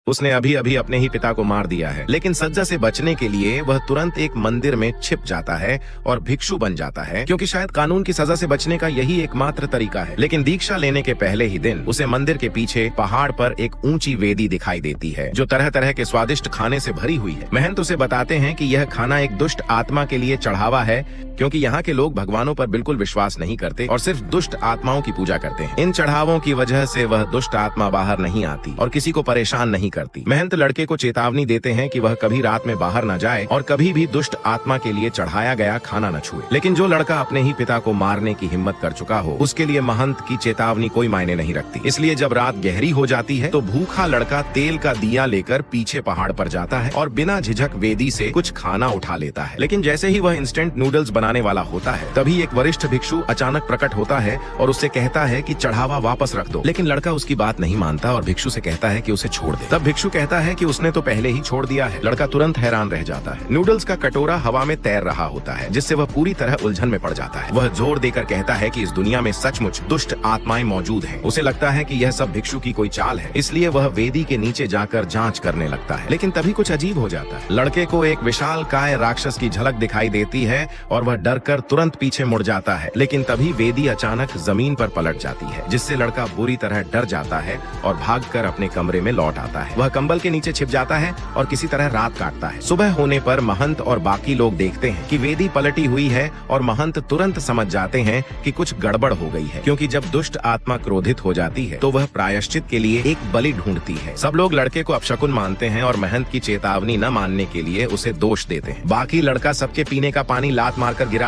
उसने अभी अभी अपने ही पिता को मार दिया है। लेकिन सजा से बचने के लिए वह तुरंत एक मंदिर में छिप जाता है और भिक्षु बन जाता है, क्योंकि शायद कानून की सजा से बचने का यही एकमात्र तरीका है। लेकिन दीक्षा लेने के पहले ही दिन उसे मंदिर के पीछे पहाड़ पर एक ऊंची वेदी दिखाई देती है, जो तरह तरह के स्वादिष्ट खाने से भरी हुई है। महंत उसे बताते हैं कि यह खाना एक दुष्ट आत्मा के लिए चढ़ावा है, क्योंकि यहाँ के लोग भगवानों पर बिल्कुल विश्वास नहीं करते और सिर्फ दुष्ट आत्माओं की पूजा करते हैं। इन चढ़ावों की वजह से वह दुष्ट आत्मा बाहर नहीं आती और किसी को परेशान नहीं करती। महंत लड़के को चेतावनी देते हैं कि वह कभी रात में बाहर न जाए और कभी भी दुष्ट आत्मा के लिए चढ़ाया गया खाना न छुए। लेकिन जो लड़का अपने ही पिता को मारने की हिम्मत कर चुका हो, उसके लिए महंत की चेतावनी कोई मायने नहीं रखती। इसलिए जब रात गहरी हो जाती है तो भूखा लड़का तेल का दिया लेकर पीछे पहाड़ पर जाता है और बिना झिझक वेदी से कुछ खाना उठा लेता है। लेकिन जैसे ही वह इंस्टेंट नूडल्स बनाने वाला होता है, तभी एक वरिष्ठ भिक्षु अचानक प्रकट होता है और उससे कहता है कि चढ़ावा वापस रख दो। लेकिन लड़का उसकी बात नहीं मानता और भिक्षु से कहता है कि उसे छोड़ दे। तब भिक्षु कहता है कि उसने तो पहले ही छोड़ दिया है। लड़का तुरंत हैरान रह जाता है। नूडल्स का कटोरा हवा में तैर रहा होता है, जिससे वह पूरी तरह उलझन में पड़ जाता है। वह जोर देकर कहता है कि इस दुनिया में सचमुच दुष्ट आत्माएं मौजूद हैं। उसे लगता है कि यह सब भिक्षु की कोई चाल है, इसलिए वह वेदी के नीचे जाकर जांच करने लगता है। लेकिन तभी कुछ अजीब हो जाता है। लड़के को एक विशालकाय राक्षस की झलक दिखाई देती है और वह डरकर तुरंत पीछे मुड़ जाता है। लेकिन तभी वेदी अचानक जमीन पर पलट जाती है, जिससे लड़का बुरी तरह डर जाता है और भागकर अपने कमरे में लौट आता है। वह कंबल के नीचे छिप जाता है और किसी तरह रात काटता है। सुबह होने पर महंत और बाकी लोग देखते हैं कि वेदी पलटी हुई है और महंत तुरंत समझ जाते हैं कि कुछ गड़बड़ हो गई है, क्योंकि जब दुष्ट आत्मा क्रोधित हो जाती है तो वह प्रायश्चित के लिए एक बलि ढूंढती है। सब लोग लड़के को अपशकुन मानते हैं और महंत की चेतावनी न मानने के लिए उसे दोष देते हैं। बाकी लड़का सबके पीने का पानी लात मारकर गिरा